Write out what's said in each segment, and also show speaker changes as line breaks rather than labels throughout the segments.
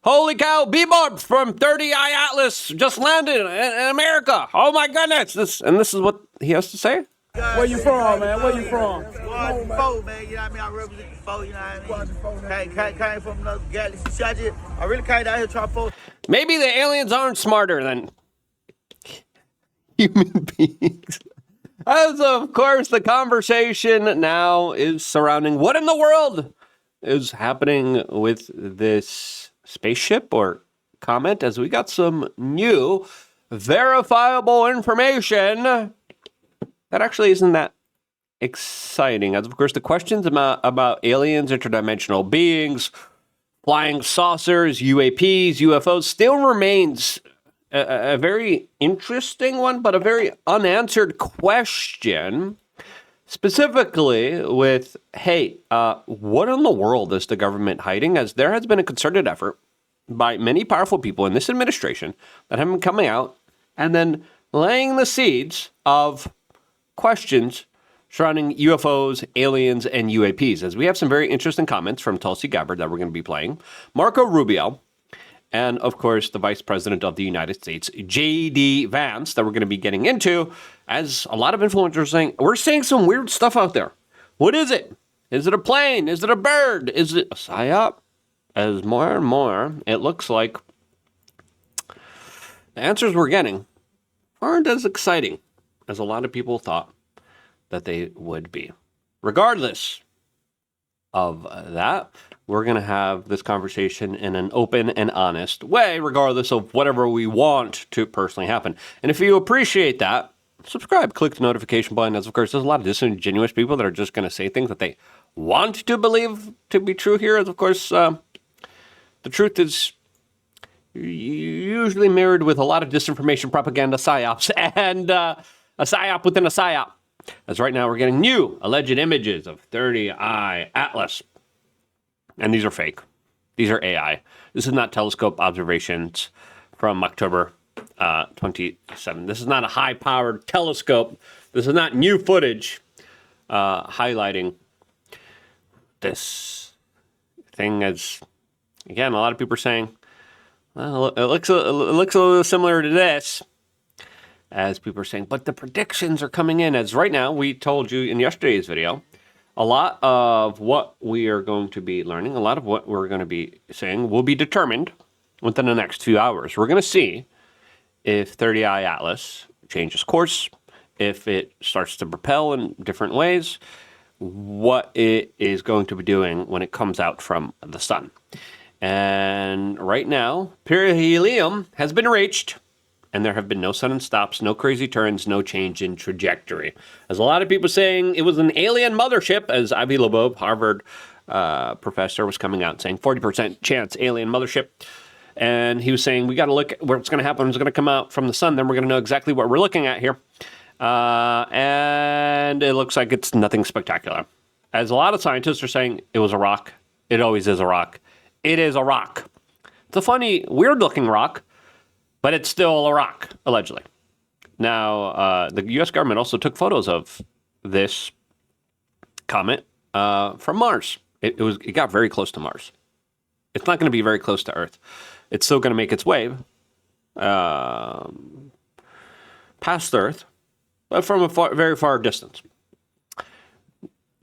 Holy cow, Bebop from 30i Atlas just landed in America. Oh my goodness. This is what he has to say?
Where you from, man? Where you from?
Well, man, you know what I mean? I represent the foe, you know what I mean? Came from another galaxy. I really came down here trying to fold.
Maybe the aliens aren't smarter than human beings. As of course, the conversation now is surrounding what in the world is happening with this spaceship or Comet, as we got some new verifiable information that actually isn't that exciting. As of course, the questions about aliens, interdimensional beings, flying saucers, UAPs, UFOs still remains a very interesting one, but a very unanswered question. Specifically with, hey, what in the world is the government hiding? As there has been a concerted effort by many powerful people in this administration that have been coming out and then laying the seeds of questions surrounding UFOs, aliens, and UAPs. As we have some very interesting comments from Tulsi Gabbard that we're going to be playing, Marco Rubio, and of course the Vice President of the United States, JD Vance, that we're going to be getting into, as a lot of influencers are saying, we're seeing some weird stuff out there. What is it? Is it a plane? Is it a bird? Is it a psyop? As more and more, it looks like the answers we're getting aren't as exciting as a lot of people thought that they would be. Regardless of that, we're going to have this conversation in an open and honest way, regardless of whatever we want to personally happen. And if you appreciate that, subscribe, click the notification button. As of course, there's a lot of disingenuous people that are just going to say things that they want to believe to be true here. As of course, the truth is usually mirrored with a lot of disinformation, propaganda, psyops, and a psyop within a psyop. As right now, we're getting new alleged images of 30i Atlas. And these are fake. These are AI. This is not telescope observations from October 27. This is not a high-powered telescope. This is not new footage highlighting this thing. As, again, a lot of people are saying, well, it looks a little similar to this. As people are saying, but the predictions are coming in. As right now, we told you in yesterday's video, a lot of what we are going to be learning, a lot of what we're going to be saying will be determined within the next few hours. We're going to see if 30i Atlas changes course, if it starts to propel in different ways, what it is going to be doing when it comes out from the sun. And right now, perihelion has been reached. And there have been no sudden stops, no crazy turns, no change in trajectory. As a lot of people saying it was an alien mothership, as Avi Loebob, Harvard professor, was coming out saying 40% chance alien mothership. And he was saying, we got to look at what's going to happen. It's going to come out from the sun. Then we're going to know exactly what we're looking at here. And it looks like it's nothing spectacular. As a lot of scientists are saying, it was a rock. It always is a rock. It is a rock. It's a funny, weird-looking rock. But it's still a rock, allegedly. Now, the U.S. government also took photos of this comet from Mars. It got very close to Mars. It's not going to be very close to Earth. It's still going to make its way past Earth, but from a very far distance.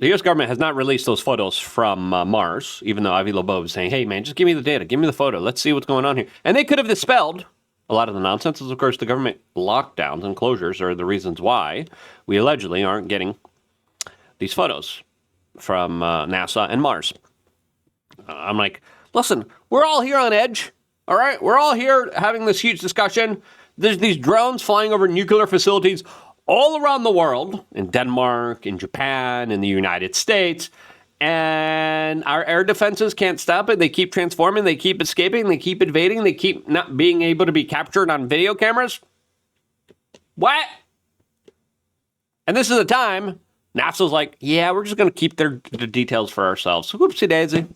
The U.S. government has not released those photos from Mars, even though Avi Loebob is saying, hey, man, just give me the data. Give me the photo. Let's see what's going on here. And they could have dispelled a lot of the nonsense. Is, of course, the government lockdowns and closures are the reasons why we allegedly aren't getting these photos from NASA and Mars. I'm like, listen, we're all here on edge, all right? We're all here having this huge discussion. There's these drones flying over nuclear facilities all around the world, in Denmark, in Japan, in the United States, and our air defenses can't stop it. They keep transforming. They keep escaping. They keep invading. They keep not being able to be captured on video cameras. What? And this is the time NASA's like, yeah, we're just going to keep the details for ourselves. Whoopsie daisy.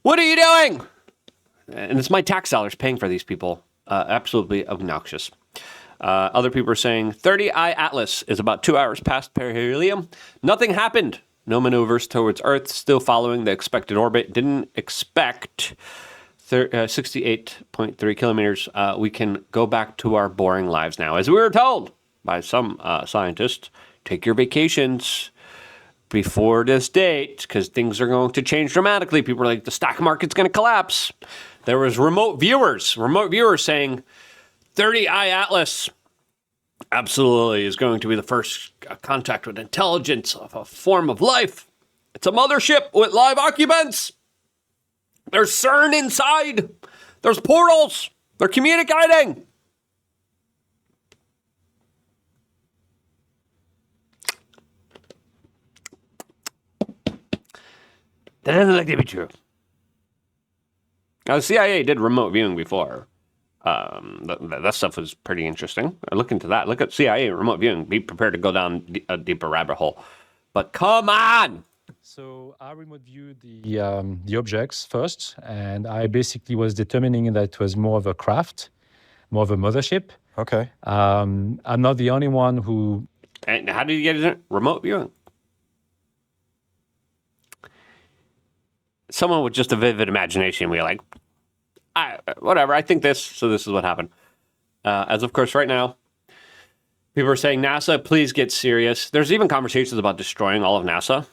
What are you doing? And it's my tax dollars paying for these people. Absolutely obnoxious. Other people are saying 30i Atlas is about 2 hours past perihelion. Nothing happened. No maneuvers towards Earth, still following the expected orbit. Didn't expect 68.3 kilometers, we can go back to our boring lives now. As we were told by some scientists, take your vacations before this date because things are going to change dramatically. People are like, the stock market's going to collapse. There was remote viewers saying 30i Atlas absolutely is going to be the first contact with intelligence of a form of life. It's a mothership with live occupants. There's CERN inside. There's portals. They're communicating. That doesn't look to be true. Now, the CIA did remote viewing before. That stuff was pretty interesting. Look into that. Look at CIA remote viewing. Be prepared to go down a deeper rabbit hole. But come on!
So I remote viewed the objects first, and I basically was determining that it was more of a craft, more of a mothership.
Okay.
I'm not the only one who...
And how did you get it? Remote viewing. Someone with just a vivid imagination, we were like, whatever, I think this, so this is what happened. As of course, right now, people are saying, NASA, please get serious. There's even conversations about destroying all of NASA.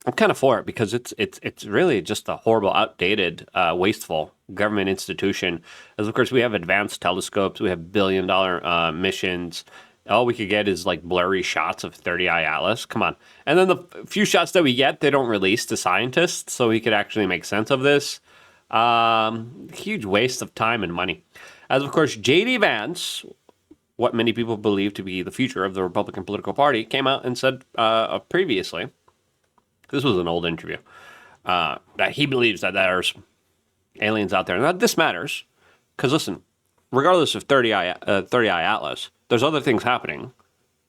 I'm kind of for it because it's really just a horrible, outdated, wasteful government institution. As of course, we have advanced telescopes, we have billion-dollar missions. All we could get is like blurry shots of 30i Atlas. Come on. And then the few shots that we get, they don't release to scientists, so we could actually make sense of this. Huge waste of time and money. As of course, JD Vance, what many people believe to be the future of the Republican political party, came out and said previously, this was an old interview, that he believes that there's aliens out there. Now, this matters, because listen, regardless of 30i Atlas, there's other things happening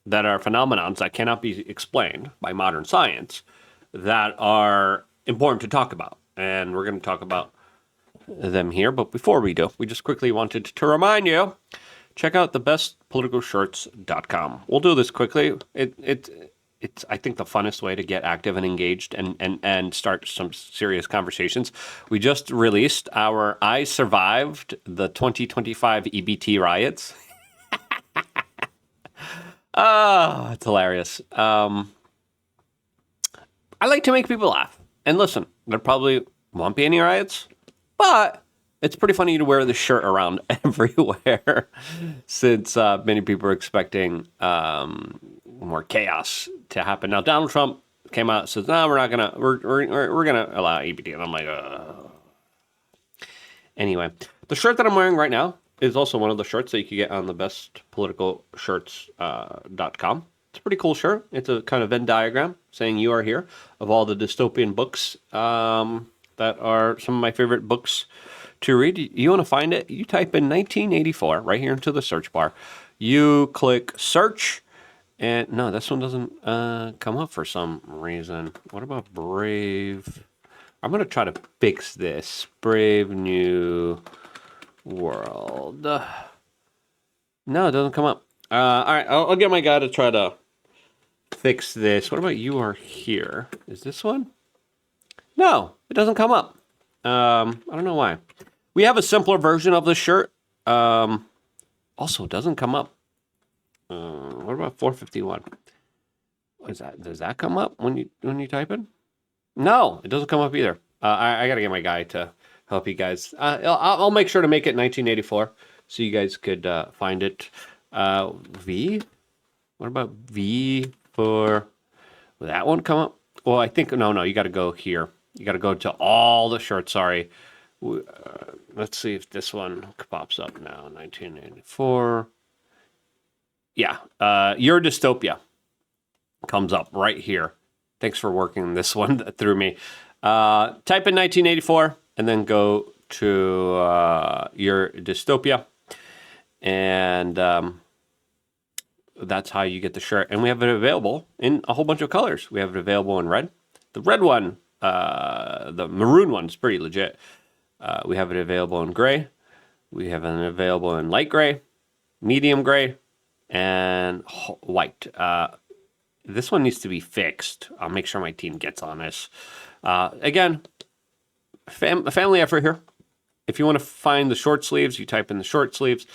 that are phenomenons that cannot be explained by modern science that are important to talk about. And we're going to talk about them here. But before we do, we just quickly wanted to remind you, check out thebestpoliticalshirts.com. We'll do this quickly. It's I think, the funnest way to get active and engaged and start some serious conversations. We just released our I Survived the 2025 EBT Riots. Oh, it's hilarious. I like to make people laugh. And listen, there probably won't be any riots, but it's pretty funny to wear this shirt around everywhere since many people are expecting more chaos to happen. Now, Donald Trump came out and says, no, we're gonna allow EBT. And I'm like, Anyway, the shirt that I'm wearing right now is also one of the shirts that you can get on the bestpoliticalshirts.com. It's a pretty cool shirt. It's a kind of Venn diagram saying you are here of all the dystopian books that are some of my favorite books to read. You want to find it? You type in 1984 right here into the search bar. You click search, and no, this one doesn't come up for some reason. What about Brave? I'm going to try to fix this. Brave New World. No, it doesn't come up. All right, I'll get my guy to try to fix this. What about You Are Here? Is this one? No, it doesn't come up. I don't know why. We have a simpler version of the shirt. Also, it doesn't come up. What about 451? What is that? Does that come up when you type in? No, it doesn't come up either. I got to get my guy to help you guys. I'll make sure to make it 1984 so you guys could find it. V? What about V for... Will that one come up? Well, I think... No, you got to go here. You got to go to all the shirts, sorry. Let's see if this one pops up now. 1984. Yeah. Your Dystopia comes up right here. Thanks for working this one through me. Type in 1984 and then go to Your Dystopia. And that's how you get the shirt. And we have it available in a whole bunch of colors. We have it available in red. The red one, the maroon one is pretty legit. We have it available in gray. We have it available in light gray, medium gray, and white. This one needs to be fixed. I'll make sure my team gets on this. Again, a family effort here. If you want to find the short sleeves, you type in the short sleeves.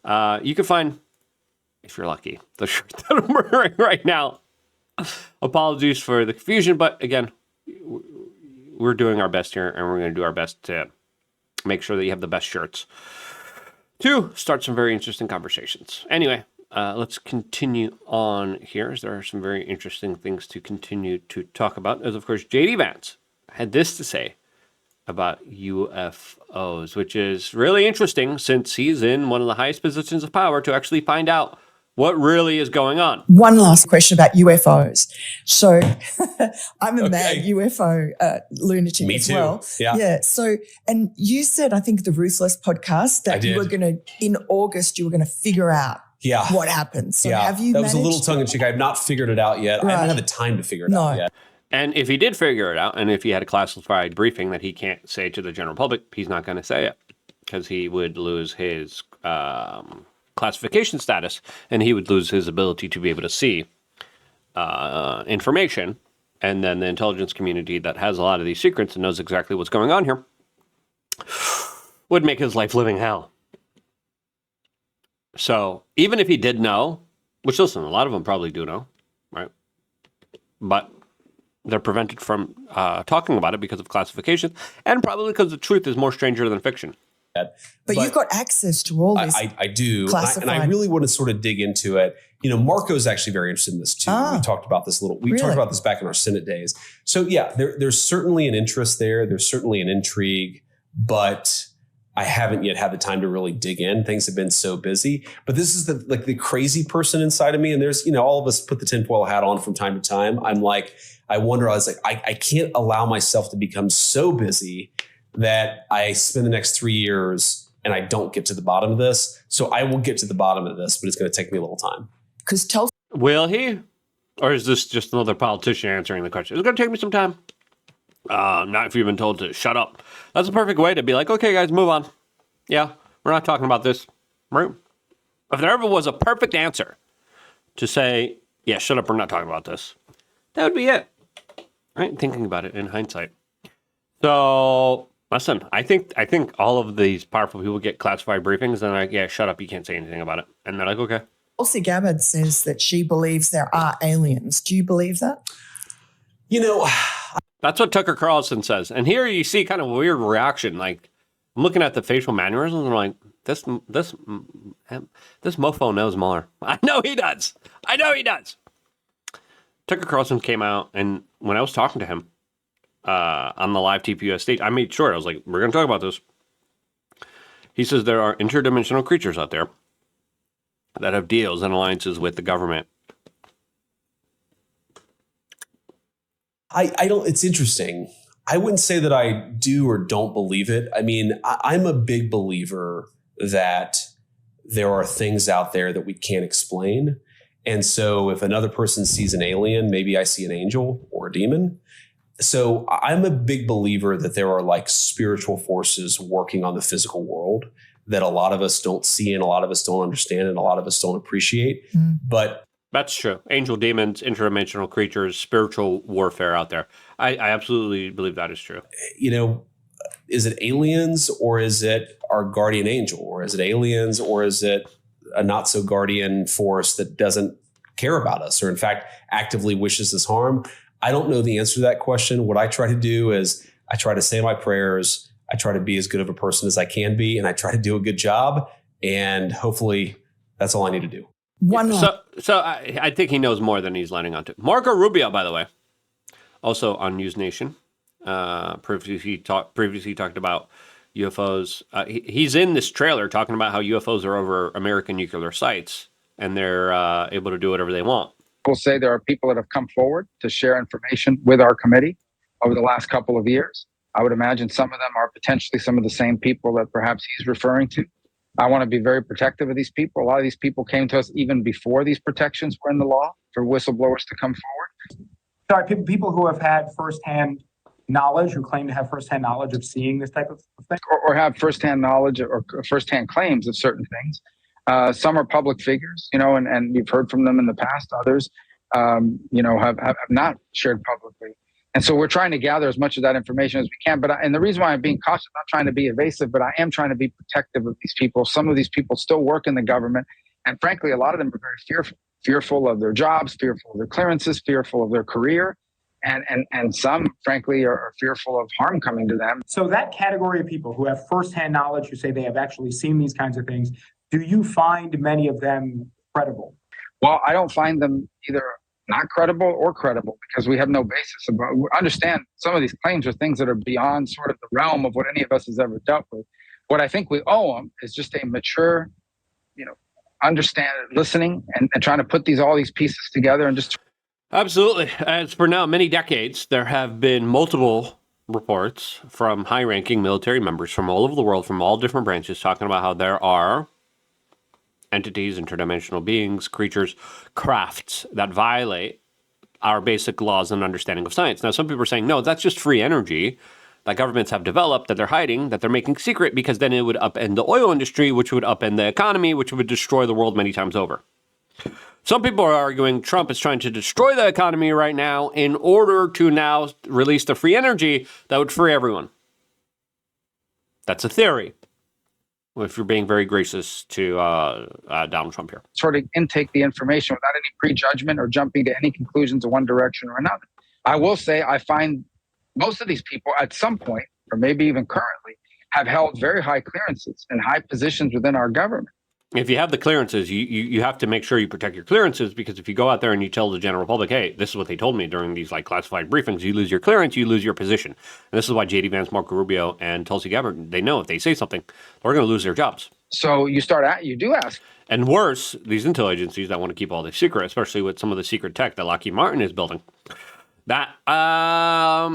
You can find, if you're lucky, the shirt that I'm wearing right now. Apologies for the confusion, but again, we're doing our best here, and we're going to do our best to make sure that you have the best shirts to start some very interesting conversations. Anyway, let's continue on here, as there are some very interesting things to continue to talk about. As of course, JD Vance had this to say about UFOs, which is really interesting since he's in one of the highest positions of power to actually find out what really is going on.
One last question about UFOs. So I'm a mad UFO lunatic
Me
as
too.
well. Yeah. So, and you said, I think the Ruthless podcast that you were going to, in August, you were going to figure out what happened. So have you
That was a little
managed?
tongue in cheek. I've not figured it out yet. I haven't had the time to figure it out yet.
And if he did figure it out, and if he had a classified briefing that he can't say to the general public, he's not going to say it because he would lose his classification status, and he would lose his ability to be able to see information. And then the intelligence community that has a lot of these secrets and knows exactly what's going on here would make his life living hell. So even if he did know, which listen, a lot of them probably do know, right? But they're prevented from talking about it because of classification, and probably because the truth is more stranger than fiction.
But you've got access to all this.
I do.
Classified.
And I really want to sort of dig into it. You know, Marco's actually very interested in this too. We talked about this talked about this back in our Senate days. So yeah, there's certainly an interest there. There's certainly an intrigue, but I haven't yet had the time to really dig in. Things have been so busy. But this is the crazy person inside of me. And there's, all of us put the tinfoil hat on from time to time. I was like, I can't allow myself to become so busy that I spend the next 3 years and I don't get to the bottom of this. So I will get to the bottom of this, but it's going to take me a little time.
Because
Will he? Or is this just another politician answering the question? It's going to take me some time. Not if you've been told to shut up. That's a perfect way to be like, okay, guys, move on. Yeah, we're not talking about this. Right? If there ever was a perfect answer to say, yeah, shut up, we're not talking about this, that would be it. Right? Thinking about it in hindsight. So, listen, I think all of these powerful people get classified briefings and they're like, yeah, shut up, you can't say anything about it. And they're like, okay.
Tulsi Gabbard says that she believes there are aliens. Do you believe that?
That's what Tucker Carlson says. And here you see kind of a weird reaction. Like, I'm looking at the facial mannerisms and I'm like, this mofo knows more. I know he does. Tucker Carlson came out, and when I was talking to him on the live TPUS stage, I made sure. I was like, we're going to talk about this. He says there are interdimensional creatures out there that have deals and alliances with the government.
It's interesting. I wouldn't say that I do or don't believe it. I mean, I'm a big believer that there are things out there that we can't explain. And so if another person sees an alien, maybe I see an angel or a demon. So I'm a big believer that there are like spiritual forces working on the physical world that a lot of us don't see and a lot of us don't understand and a lot of us don't appreciate. But
that's true. Angel, demons, interdimensional creatures, spiritual warfare out there. I absolutely believe that is true.
Is it aliens or is it our guardian angel? Or is it aliens or is it a not so guardian force that doesn't care about us or in fact actively wishes us harm? I don't know the answer to that question. What I try to do is I try to say my prayers. I try to be as good of a person as I can be, and I try to do a good job. And hopefully that's all I need to do.
So I think he knows more than he's letting on to. Marco Rubio, by the way, also on News Nation, previously talked about UFOs. He's in this trailer talking about how UFOs are over American nuclear sites and they're able to do whatever they want.
We'll say there are people that have come forward to share information with our committee over the last couple of years. I would imagine some of them are potentially some of the same people that perhaps he's referring to. I want to be very protective of these people. A lot of these people came to us even before these protections were in the law for whistleblowers to come forward.
Sorry, people who have had firsthand knowledge, who claim to have firsthand knowledge of seeing this type of thing?
Or have firsthand knowledge or firsthand claims of certain things. Some are public figures, and we've heard from them in the past. Others, have not shared publicly. And so we're trying to gather as much of that information as we can. And the reason why I'm being cautious, I'm not trying to be evasive, but I am trying to be protective of these people. Some of these people still work in the government. And frankly, a lot of them are very fearful of their jobs, fearful of their clearances, fearful of their career. And some, frankly, are fearful of harm coming to them.
So that category of people who have firsthand knowledge, who say they have actually seen these kinds of things, do you find many of them credible?
Well, I don't find them either not credible or credible because we have no basis. Understand some of these claims are things that are beyond sort of the realm of what any of us has ever dealt with. What I think we owe them is just a mature, understand, listening and trying to put all these pieces together and just.
Absolutely. As for now, many decades, there have been multiple reports from high-ranking military members from all over the world, from all different branches, talking about how there are entities, interdimensional beings, creatures, crafts that violate our basic laws and understanding of science. Now, some people are saying, no, that's just free energy that governments have developed, that they're hiding, that they're making secret, because then it would upend the oil industry, which would upend the economy, which would destroy the world many times over. Some people are arguing Trump is trying to destroy the economy right now in order to now release the free energy that would free everyone. That's a theory, if you're being very gracious to Donald Trump here.
Sort of intake the information without any prejudgment or jumping to any conclusions in one direction or another. I will say I find most of these people at some point, or maybe even currently, have held very high clearances and high positions within our government.
If you have the clearances, you have to make sure you protect your clearances, because if you go out there and you tell the general public, hey, this is what they told me during these classified briefings, you lose your clearance, you lose your position. And this is why JD Vance, Rubio, and Tulsi Gabbard, they know if they say something, they're going to lose their jobs.
So you do ask.
And worse, these intel agencies that want to keep all this secret, especially with some of the secret tech that Lockheed Martin is building, that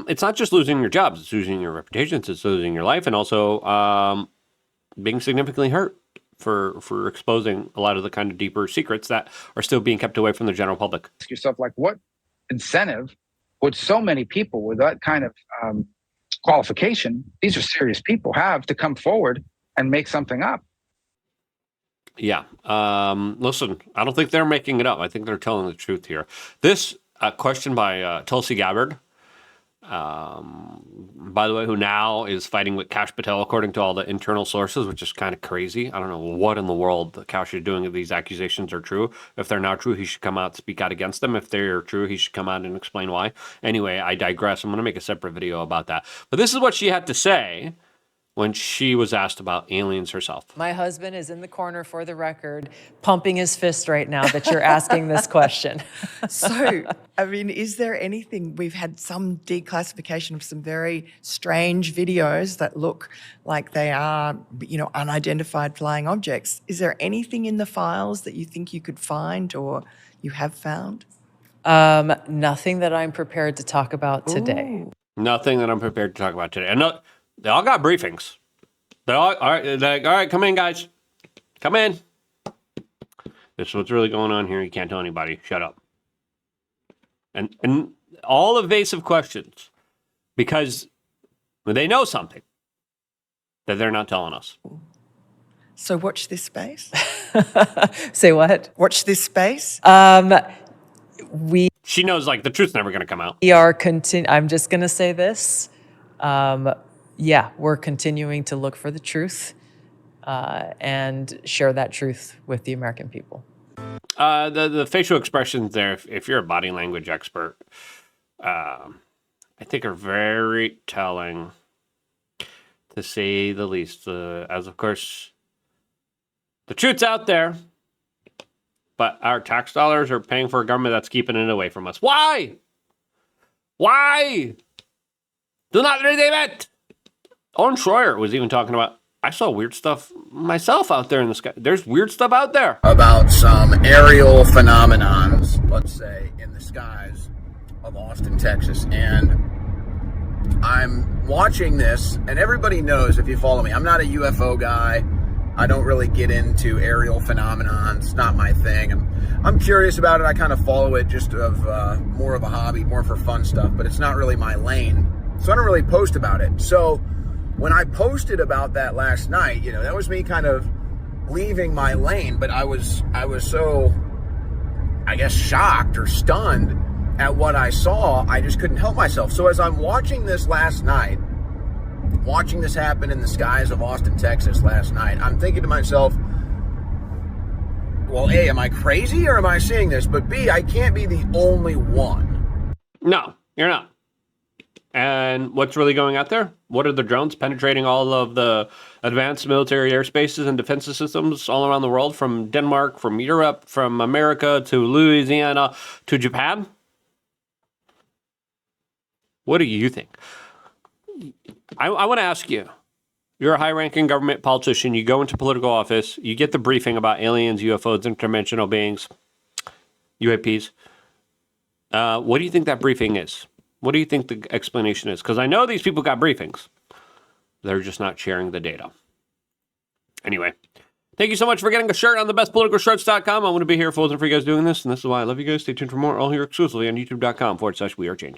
it's not just losing your jobs, it's losing your reputations, it's losing your life, and also being significantly hurt for exposing a lot of the kind of deeper secrets that are still being kept away from the general public.
Ask yourself, what incentive would so many people with that kind of qualification, these are serious people, have to come forward and make something up?
Yeah. Listen, I don't think they're making it up. I think they're telling the truth here. This question by Tulsi Gabbard, by the way, who now is fighting with Kash Patel, according to all the internal sources, which is kind of crazy. I don't know what in the world Kash is doing if these accusations are true. If they're not true, he should come out and speak out against them. If they're true, he should come out and explain why. Anyway, I digress. I'm going to make a separate video about that. But this is what she had to say when she was asked about aliens herself.
My husband is in the corner, for the record, pumping his fist right now that you're asking this question.
So, I mean, is there anything, we've had some declassification of some very strange videos that look like they are, unidentified flying objects. Is there anything in the files that you think you could find or you have found?
Nothing that I'm prepared to talk about today.
Nothing that I'm prepared to talk about today. And no, they all got briefings. They're all right. They're like, all right, come in, guys. Come in. This is what's really going on here. You can't tell anybody. Shut up. And all evasive questions, because they know something that they're not telling us.
So watch this space.
Say what?
Watch this space.
She knows, the truth's never going to come out.
We are I'm just going to say this. Yeah, we're continuing to look for the truth and share that truth with the American people.
The facial expressions there, if you're a body language expert, I think are very telling, to say the least. As of course, the truth's out there, but our tax dollars are paying for a government that's keeping it away from us. Why? Why? Do not redeem it. Owen Schroyer was even talking about, I saw weird stuff myself out there in the sky. There's weird stuff out there.
About some aerial phenomenons, let's say, in the skies of Austin, Texas. And I'm watching this, and everybody knows, if you follow me, I'm not a UFO guy. I don't really get into aerial phenomenons. It's not my thing. I'm curious about it. I kind of follow it just of more of a hobby, more for fun stuff, but it's not really my lane. So I don't really post about it. So when I posted about that last night, that was me kind of leaving my lane, but I was so, I guess, shocked or stunned at what I saw, I just couldn't help myself. So as I'm watching this last night, watching this happen in the skies of Austin, Texas last night, I'm thinking to myself, well, A, am I crazy or am I seeing this? But B, I can't be the only one.
No, you're not. And what's really going out there? What are the drones penetrating all of the advanced military airspaces and defense systems all around the world, from Denmark, from Europe, from America to Louisiana to Japan? What do you think? I want to ask you. You're a high-ranking government politician. You go into political office. You get the briefing about aliens, UFOs, interdimensional beings, UAPs. What do you think that briefing is? What do you think the explanation is? Because I know these people got briefings. They're just not sharing the data. Anyway, thank you so much for getting a shirt on thebestpoliticalshirts.com. I'm going to be here full time for you guys doing this, and this is why I love you guys. Stay tuned for more all here exclusively on youtube.com/wearechange.